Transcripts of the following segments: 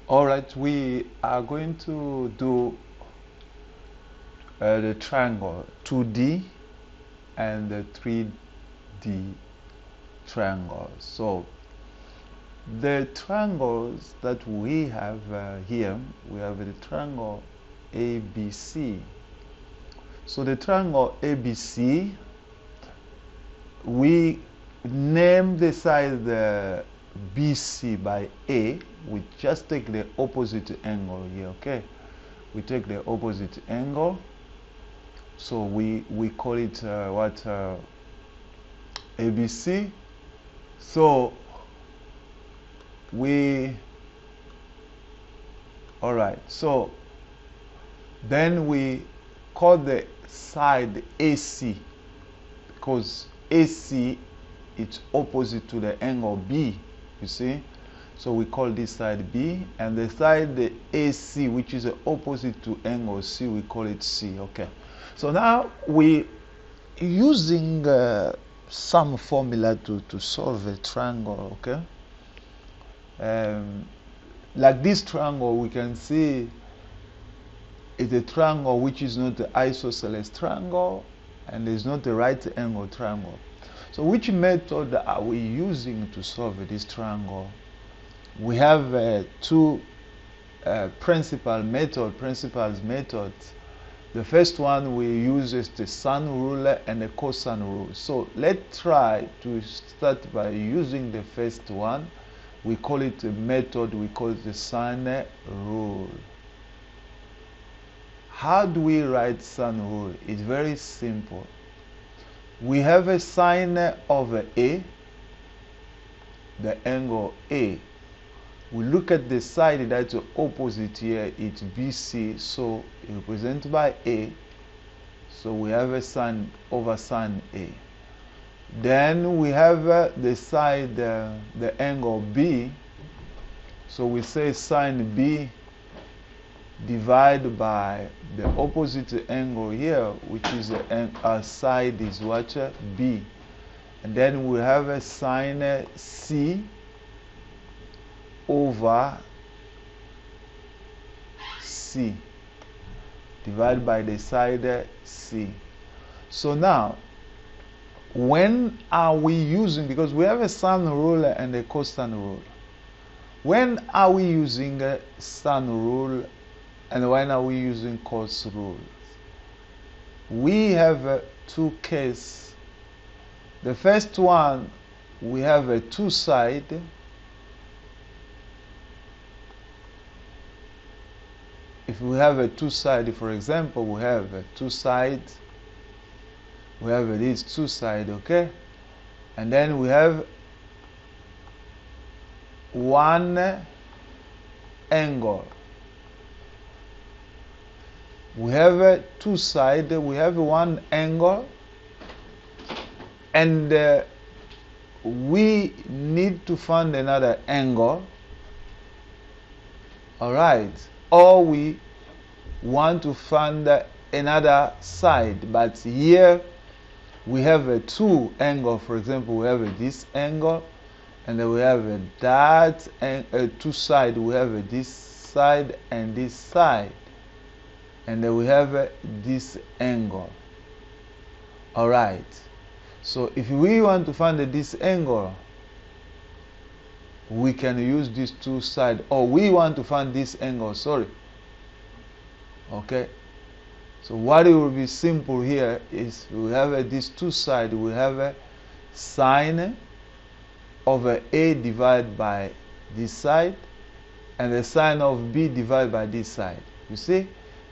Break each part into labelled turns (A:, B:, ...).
A: Alright, we are going to do the triangle 2D and the 3D triangles. So the triangles that we have here, we have the triangle ABC. So the triangle ABC, we name the side BC by A. We just take the opposite angle here, okay? We take the opposite angle. So we call it ABC. So alright, so then we call the side AC, because AC is opposite to the angle B, you see. So we call this side B, and the side AC, which is opposite to angle C, we call it C, okay. So now we using some formula to solve a triangle, okay. Like this triangle, we can see it's a triangle which is not the isosceles triangle, and is not the right angle triangle. So which method are we using to solve this triangle? We have two principal methods. The first one we use is the sine rule and the cosine rule. So let's try to start by using the first one. We call it a method, we call it the sine rule. How do we write sine rule? It's very simple. We have a sine of A, the angle A. We look at the side that's opposite here, it's BC, so represented by A. So we have a sine over sine A. Then we have the side, the angle B. So we say sine B divided by the opposite angle here, which is our side is what? B. And then we have a sine C over C divided by the side C. So now, when are we using, because we have a sine rule and a cosine rule, when are we using a sine rule and when are we using cos rule? We have two cases. The first one, we have a two side. If we have a two side, for example, we have two sides. We have these two sides, okay? And then we have one angle. We have two sides, we have one angle, and we need to find another angle, alright, or we want to find another side, but here we have two angles. For example, we have this angle, and then we have that, and two sides, we have this side and this side. And then we have this angle. Alright. So if we want to find this angle, we can use these two sides. Or we want to find this angle, sorry. Okay. So what it will be simple here is we have these two sides. We have a sine over A divided by this side, and the sine of B divided by this side. You see?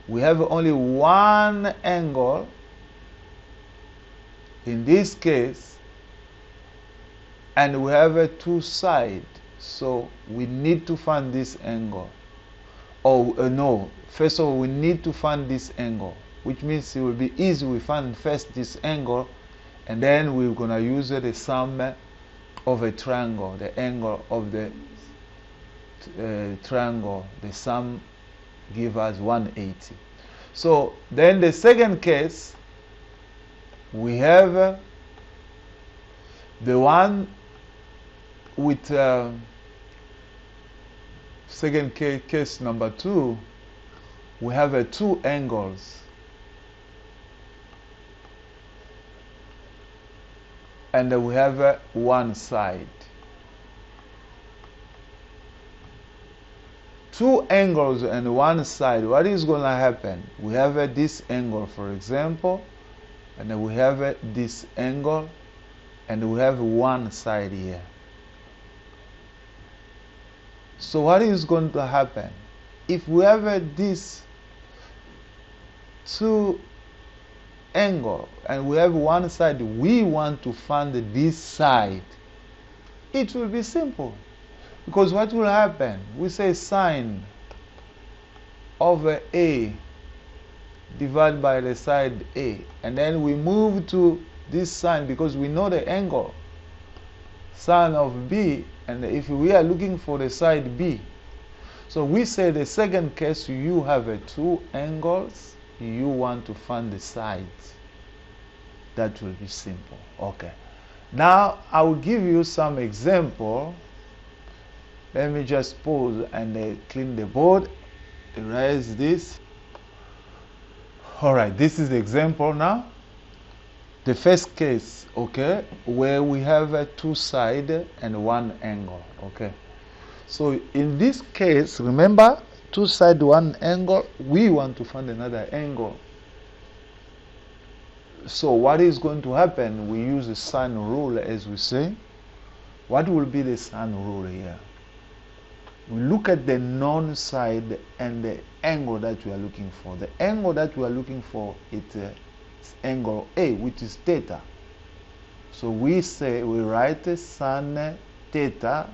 A: We have only one angle in this case, and we have two sides. So we need to find this angle. Oh no, first of all, we need to find this angle, which means it will be easy. We find first this angle, and then we're going to use the sum of a triangle, the angle of the triangle, the sum give us 180. So then the second case, we have the one with Second case number 2, we have two angles, and we have one side. Two angles and one side. What is going to happen? We have this angle, for example, and then we have this angle, and we have one side here. So what is going to happen? If we have this two angle and we have one side, we want to find this side. It will be simple, because what will happen? We say sine over A divided by the side A, and then we move to this sine because we know the angle, sine of B, and if we are looking for the side B, so we say the second case, you have two angles, you want to find the sides. That will be simple. Okay, now I will give you some example. Let me just pause and clean the board, erase this. Alright, this is the example now. The first case, okay, where we have two sides and one angle, okay. So in this case, remember, two sides, one angle, we want to find another angle. So what is going to happen? We use the sine rule, as we say. What will be the sine rule here? We look at the known side and the angle that we are looking for. The angle that we are looking for is angle A, which is theta. So we write sine theta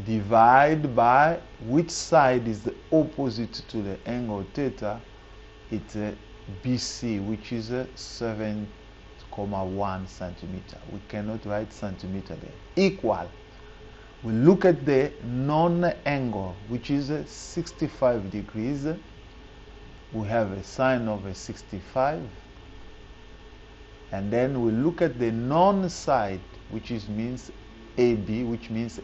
A: divide by which side is the opposite to the angle theta. It's BC, which is 7,1 centimeter. We cannot write centimeter there. Equal. We look at the known angle, which is 65 degrees. We have a sine of 65. And then we look at the known side, which means AB, which is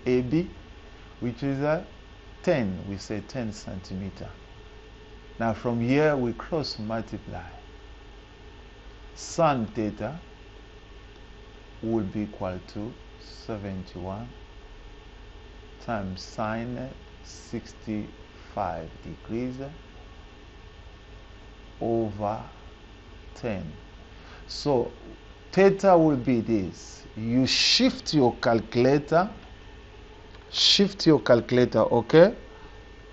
A: 10. We say 10 centimeter. Now from here we cross multiply. Sin theta will be equal to 71 times sine 65 degrees over 10. So theta will be this. You shift your calculator, okay?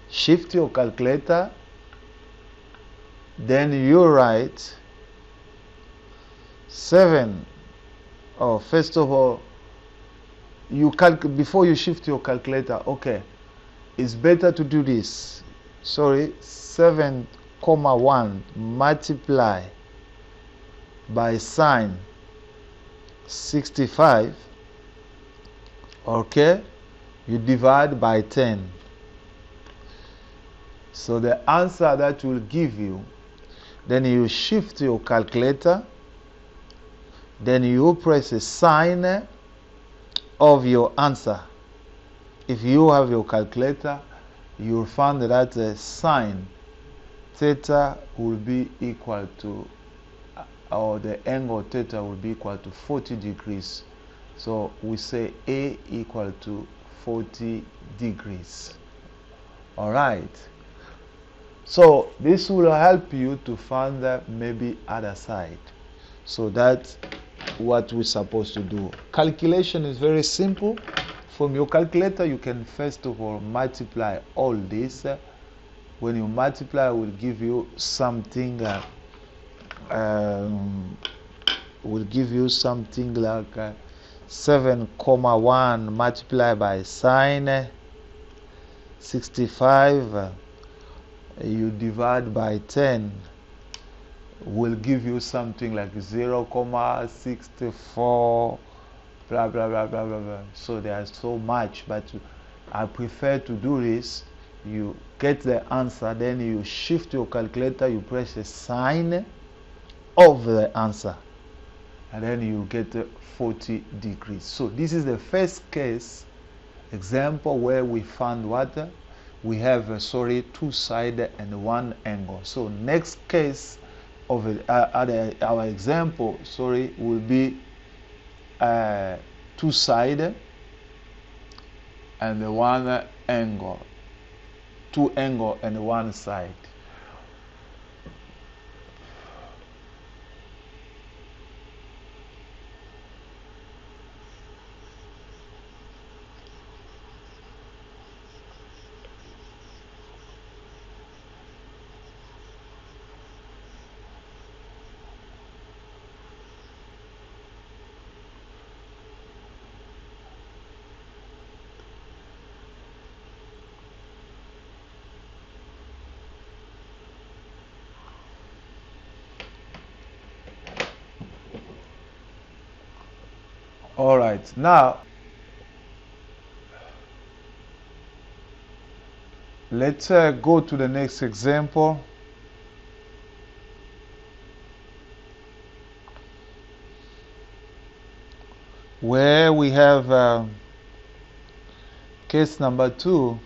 A: Shift your calculator, then you write 7. First of all, before you shift your calculator, okay, it's better to do this. 7,1 multiply by sine 65, okay, you divide by 10. So the answer that will give you, then you shift your calculator, then you press a sign of your answer. If you have your calculator, you will find that sine theta will be equal to, or the angle theta will be equal to 40 degrees. So we say A equal to 40 degrees. Alright. So this will help you to find maybe other side. So that's what we're supposed to do. Calculation is very simple. From your calculator, you can first of all multiply all this. When you multiply, it will give you something. Will give you something like 7,1 multiplied by sine 65. You divide by 10. Will give you something like 0,64, blah blah blah blah blah blah. So there's so much, but I prefer to do this. You get the answer, then you shift your calculator, you press the sign of the answer, and then you get 40 degrees. So this is the first case, example where we found what? We have, two sides and one angle. So next case of our example, will be two sides and one angle. Two angle and one side. All right, now let's go to the next example. Where we have case number 2,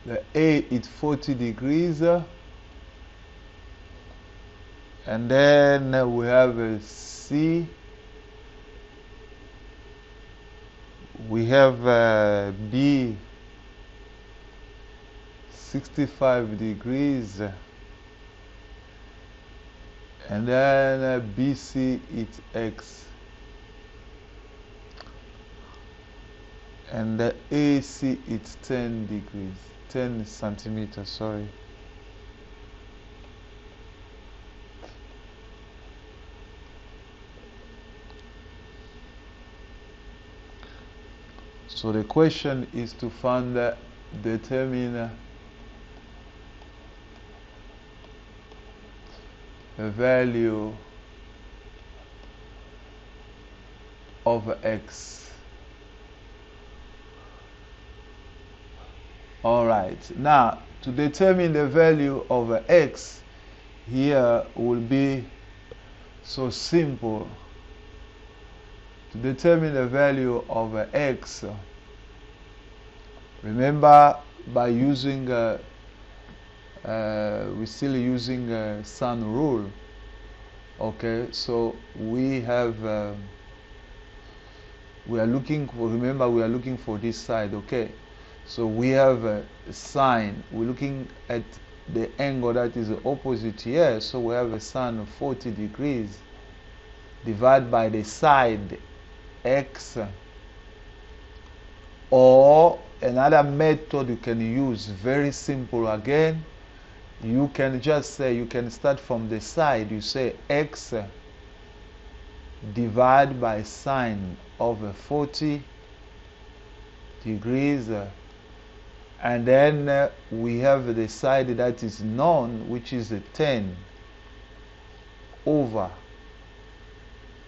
A: the A is 40 degrees, and then we have a C, we have B 65 degrees, and then BC is X, and the AC is 10 degrees, 10 centimeters, sorry. So the question is to determine the value of X. Alright, now to determine the value of X here will be so simple. To determine the value of X, remember, by using we're still using sine rule. Okay, so we have we are looking for, remember, we are looking for this side. Okay, so we have sine, we're looking at the angle that is opposite here, so we have a sine of 40 degrees divided by the side X. Or another method you can use, very simple again, you can just say, you can start from the side, you say X divided by sine of 40 degrees, and then we have the side that is known, which is 10 over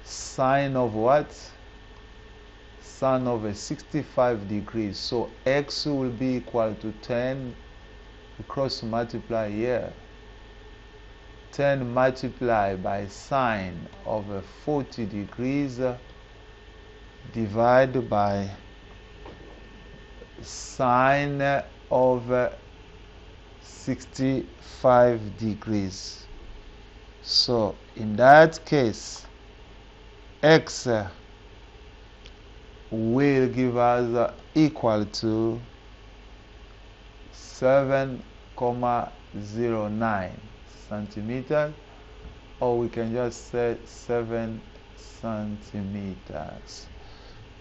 A: sine of what? Sine of 65 degrees. So X will be equal to 10, cross multiply here, 10 multiplied by sine of 40 degrees divided by sine of 65 degrees. So in that case, X will give us equal to 7,09 centimeters, or we can just say 7 centimeters.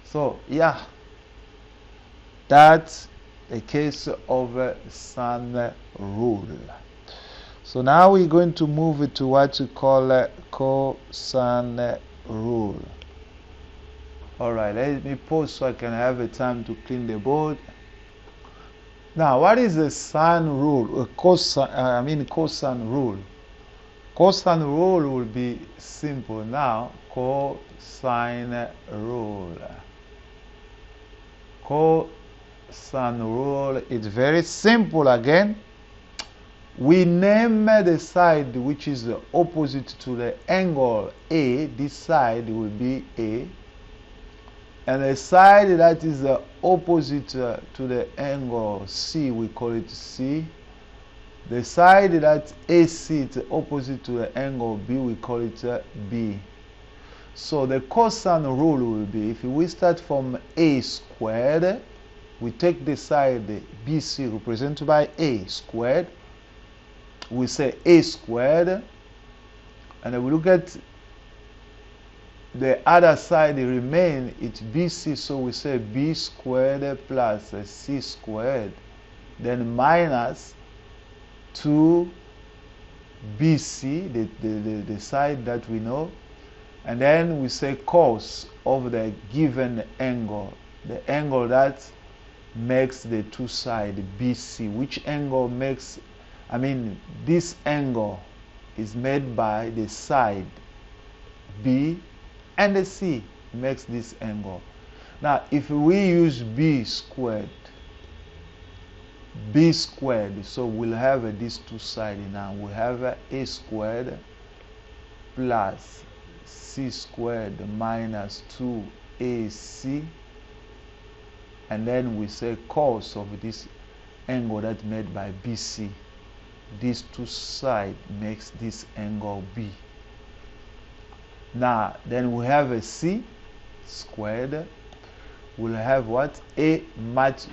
A: So yeah, that's a case of sine rule. So now we're going to move it to what you call cosine rule. Alright, let me pause so I can have a time to clean the board. Now, what is the sine rule? Cosine rule. Cosine rule will be simple now. Cosine rule. Cosine rule is very simple again. We name the side which is opposite to the angle A. This side will be A. And the side that is opposite to the angle C, we call it C. The side that AC is opposite to the angle B, we call it B. So the cosine rule will be, if we start from A squared, we take the side BC represented by A squared. We say A squared, and we look at the other side remain, it's BC, so we say B squared plus C squared, then minus 2 BC, the side that we know, and then we say cos of the given angle, the angle that makes the two sides BC. Which angle makes, this angle is made by the side B, and the C makes this angle. Now, if we use B squared, so we'll have these two sides now. We have A squared plus C squared minus 2AC, and then we say cos of this angle that made by BC. These two sides makes this angle B. Now, then we have a C squared. We'll have what? A match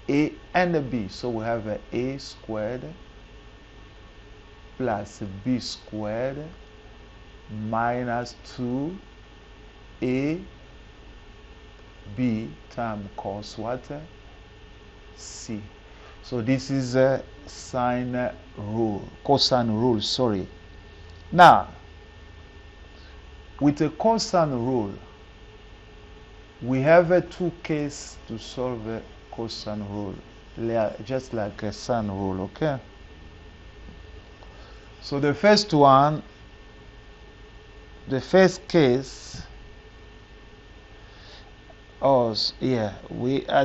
A: A and a B. So we have A squared plus B squared minus 2AB times cos what? C. So this is a sine rule, cosine rule, sorry. Now, with a cosine rule, we have two cases to solve a cosine rule, just like a sine rule, okay? So the first one, the first case, I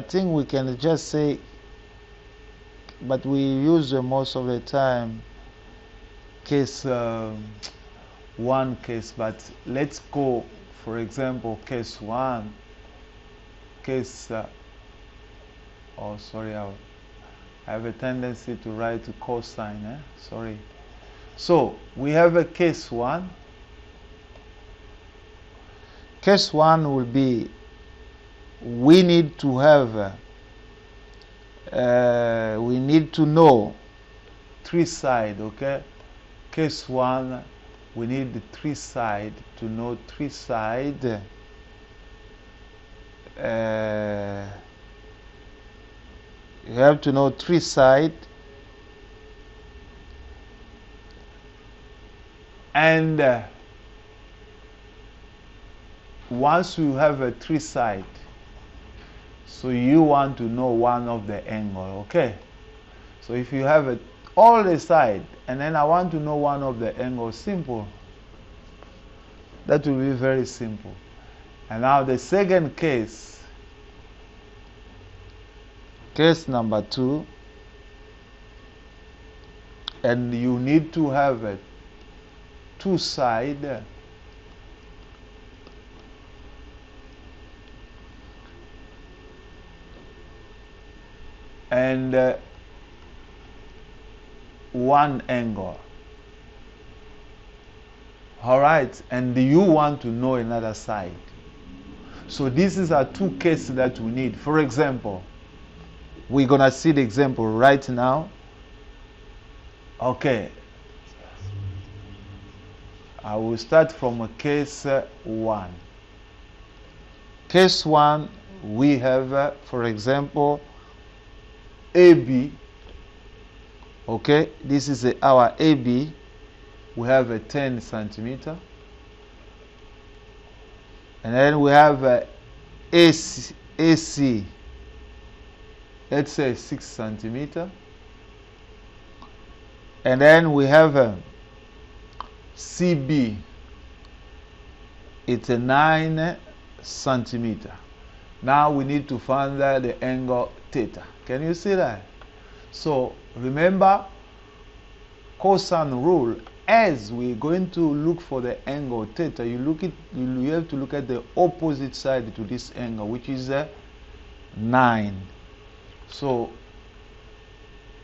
A: think we can just say, but we use most of the time case one case, but let's go, for example, case one, case I have a tendency to write cosine, sorry. So we have a case one. Case one will be, we need to have we need to know three sides, okay? Case one, we need 3 sides. To know 3 sides, you have to know 3 sides, and once you have a 3 sides, so you want to know one of the angle, okay? So if you have all the side, and then I want to know one of the angles, simple. That will be very simple. And now the second case, case number 2, and you need to have 2 sides, and 1 angle. Alright, and you want to know another side. So these are 2 cases that we need. For example, we're gonna see the example right now. Okay, I will start from case 1. Case 1, we have, for example, AB. Okay, this is our AB. We have a 10 centimeter, and then we have AC, let's say 6 centimeter, and then we have CB, it's a 9 centimeter. Now we need to find the angle theta. Can you see that? So remember, cosine rule as we're going to look for the angle theta, you have to look at the opposite side to this angle, which is 9. So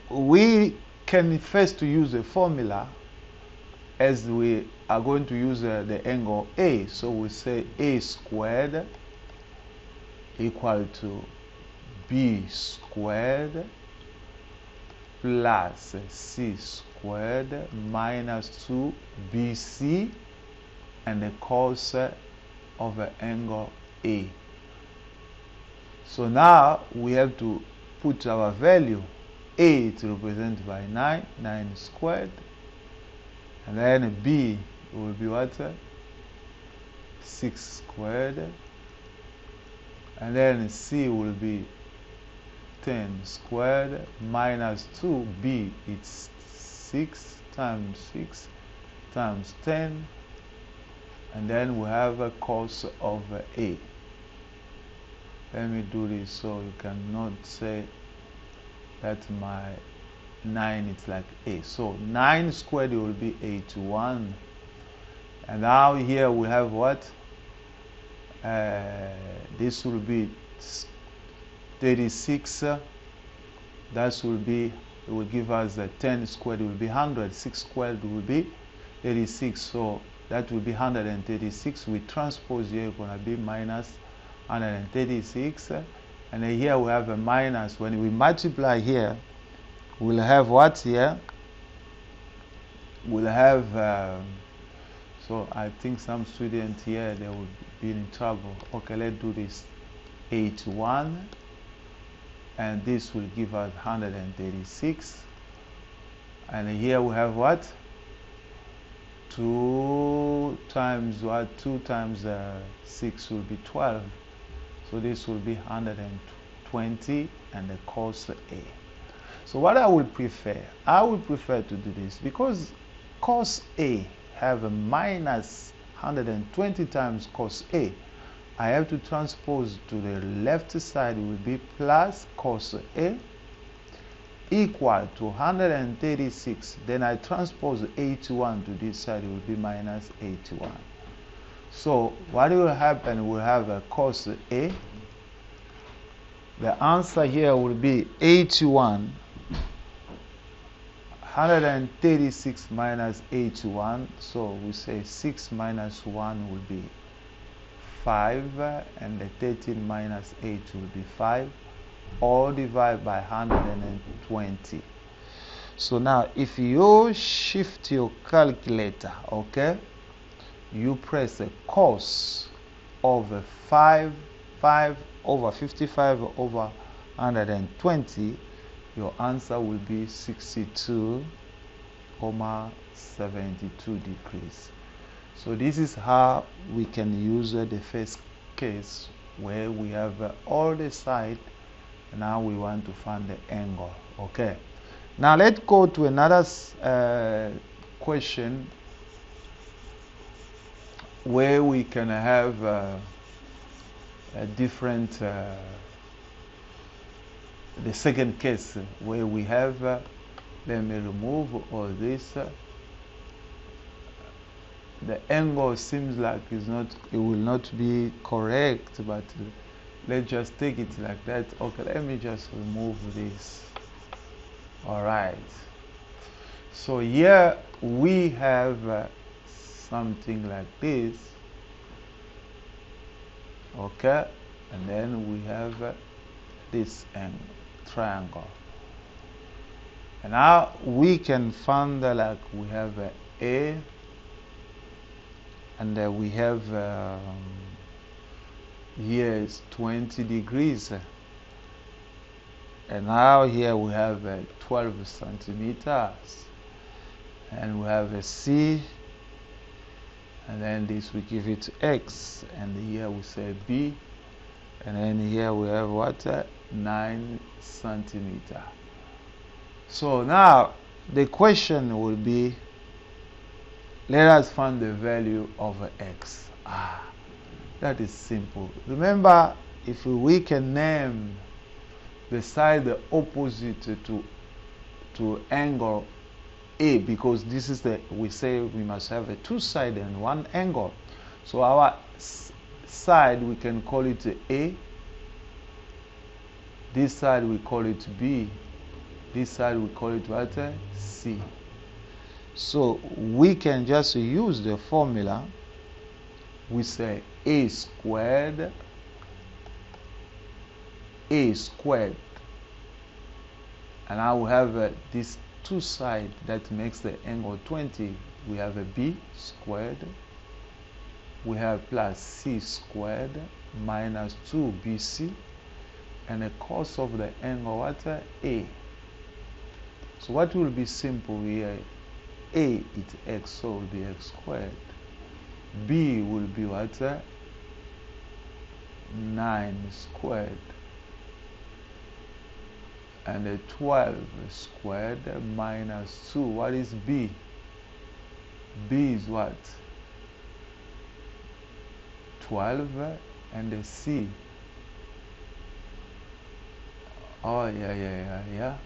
A: we can first use a formula, as we are going to use the angle A. So we say A squared equal to B squared plus C squared minus 2BC and the cos of the angle A. So now we have to put our value. A is represented by 9 squared, and then B will be what? 6 squared, and then C will be 10 squared minus 2B, it's 6 times 6 times 10, and then we have a cos of A. Let me do this so you cannot say that my 9 is like A. So 9 squared will be 81, and now here we have what? This will be 36. That will be, it will give us 10 squared will be 100. 6 squared will be 36. So that will be 136. We transpose here, going to be minus 136. And then here we have a minus. When we multiply here, we'll have what here? We'll have, so I think some students here, they will be in trouble. Okay, let's do this. 81. And this will give us 136. And here we have what? 2 times what? 2 times 6 will be 12. So this will be 120 and the cos A. So what I would prefer to do this, because cos A have a minus 120 times cos A, I have to transpose to the left side, will be plus cos A equal to 136. Then I transpose 81 to this side, it will be minus 81. So what will happen, we'll have a cos A. The answer here will be 81. 136 minus 81. So we say 6 minus 1 will be 5. And the 13 minus 8 will be 5. All divided by 120. So now if you shift your calculator, okay, you press a cos over 5 over 55 over 120, your answer will be 62,72 degrees. So this is how we can use the first case where we have all the side. Now we want to find the angle. Okay, now let's go to another question where we can have a different the second case where we have let me remove all this. The angle seems like it will not be correct, but let's just take it like that. Okay, let me just remove this. All right, so here we have something like this. Okay, and then we have this triangle, and now we can find like we have A, and we have here is 20 degrees, and now here we have 12 centimeters, and we have a C, and then this we give it X, and here we say B, and then here we have what? 9 centimeters. So now the question will be, let us find the value of X. That is simple. Remember, if we can name the side opposite to angle A, because this is we say we must have a two side and one angle. So our side, we can call it A. This side we call it B. This side we call it what? C. So we can just use the formula. We say A squared, and now we have this two side that makes the angle 20. We have a B squared, we have plus C squared minus 2BC, and the cos of the angle what? A. So what will be simple here? A is x, so will be x squared. B will be what? 9 squared. And the 12 squared minus 2. What is B? B is what? 12. And the C. Oh, yeah.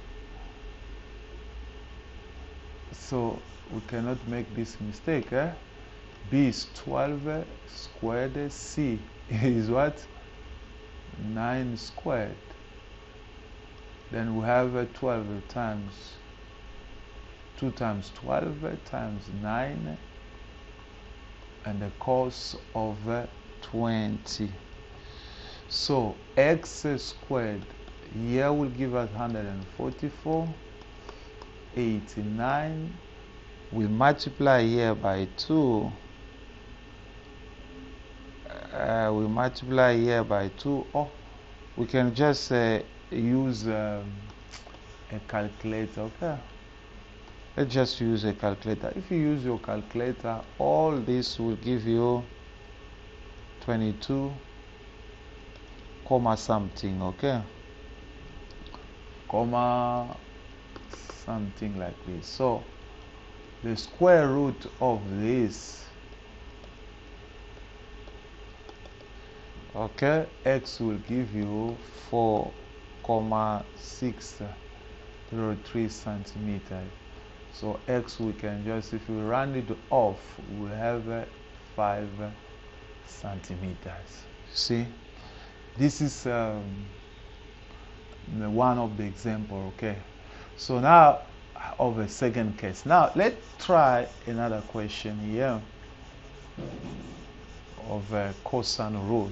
A: So we cannot make this mistake, eh? B is 12 squared. C is what? 9 squared. Then we have 12 times 2 times 12 times 9, and the cos of 20. So x squared here will give us 144. 89. We multiply here by 2. We multiply here by 2. Oh, we can just use a calculator. Okay, let's just use a calculator. If you use your calculator, all this will give you 22 comma something. Okay, comma something like this. So the square root of this, okay, x will give you 4,603 centimeters. So x, we can just, if we round it off, we have 5 centimeters. See, this is one of the example. Okay, so now of a second case. Now let's try another question here of a cosine rule.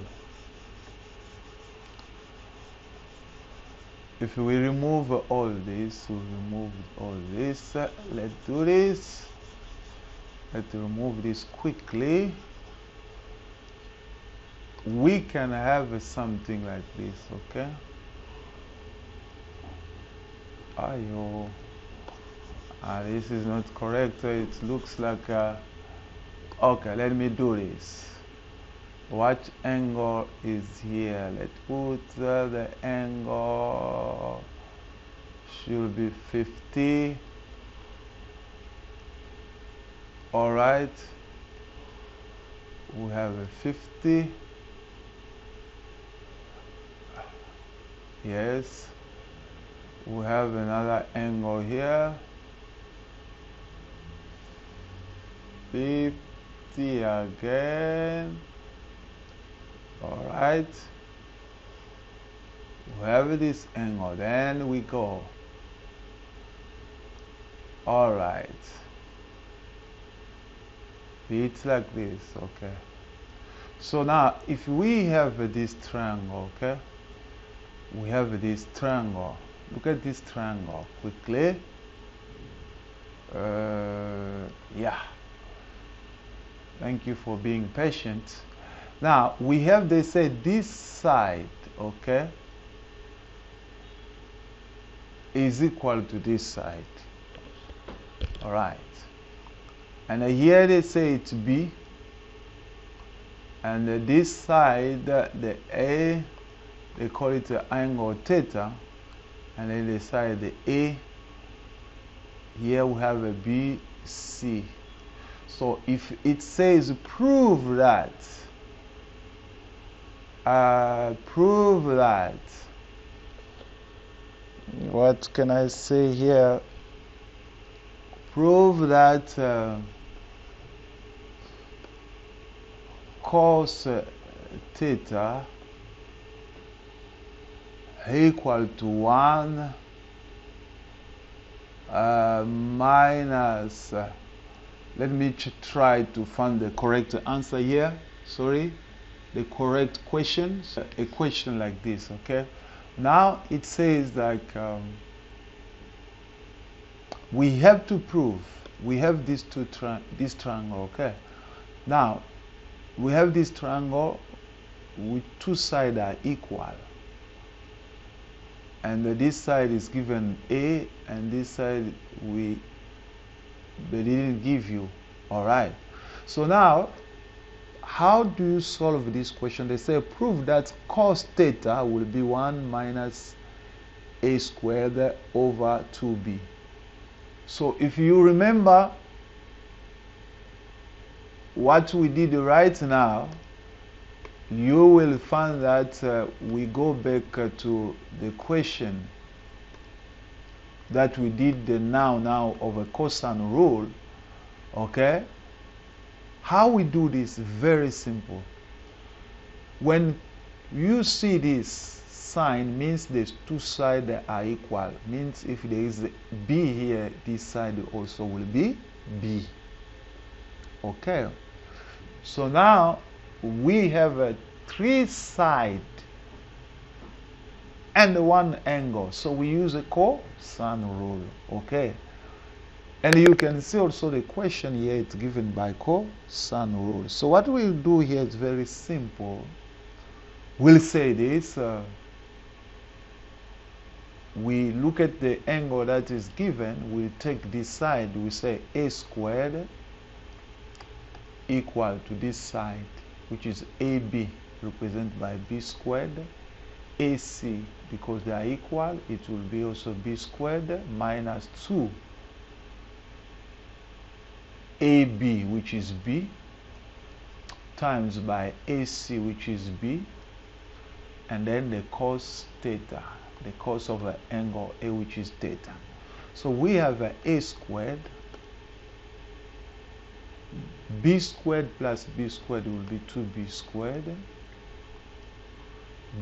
A: If we remove all this, we remove all this. Let's do this. Let's remove this quickly. We can have something like this, okay? Ayo. This is not correct. It looks like okay, let me do this. What angle is here? Let's put the angle should be 50. All right, we have a 50. Yes, we have another angle here, 50 again. All right, we have this angle, then we go. All right, it's like this. Okay, so now if we have this triangle, okay, we have this triangle. Look at this triangle quickly. Yeah, thank you for being patient. Now we have, they say this side, okay, is equal to this side. All right, and here they say it's B, and this side, the A, they call it the angle theta, and then they say the A, here we have a B, C. So if it says prove that, what can I say here? prove that cos theta equal to 1 minus let me try to find the correct answer here. Sorry, the correct question. A question like this, okay? Now it says like we have to prove we have these this triangle, okay? Now we have this triangle with two sides are equal, and this side is given A, and this side they didn't give you. All right, so now how do you solve this question? They say prove that cos theta will be 1 minus a squared over 2b. So if you remember what we did right now, you will find that we go back to the question that we did the now of a cosine rule, okay? How we do this? Very simple. When you see this sine, means there's two sides that are equal. Means if there is b here, this side also will be b. Okay. So now we have a 3 sides and 1 angle. So we use a cosine rule. Okay. And you can see also the question here, it's given by cosine rule. So what we'll do here is very simple. We'll say this. We look at the angle that is given. We'll take this side. We say a squared equal to this side, which is AB, represented by b squared. AC, because they are equal, it will be also b squared minus 2 AB, which is b, times by AC, which is b, and then the cos theta, the cos of an angle A, which is theta. So we have a squared, b squared plus b squared will be 2b squared,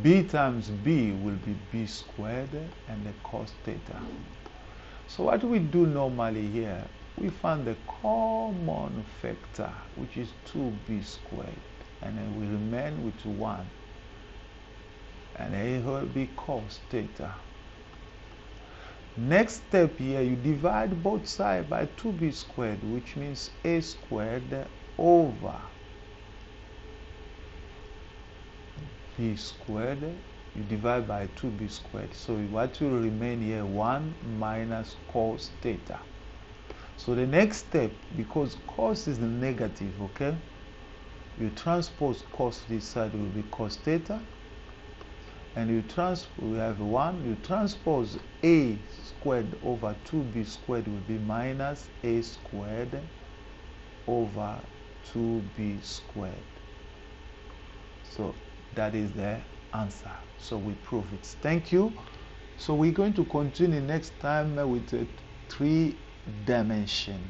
A: b times b will be b squared, and the cos theta. So what we do normally here, we find the common factor, which is 2b squared, and then we remain with 1, and it will be cos theta. Next step here, you divide both sides by 2b squared, which means a squared over b squared. You divide by 2b squared. So what will remain here, 1 minus cos theta. So the next step, because cos is negative, okay, you transpose cos this side will be cos theta, and we have 1, you transpose a squared over 2b squared will be minus a squared over 2b squared. So that is the answer. So we prove it. Thank you. So we're going to continue next time with 3 dimension.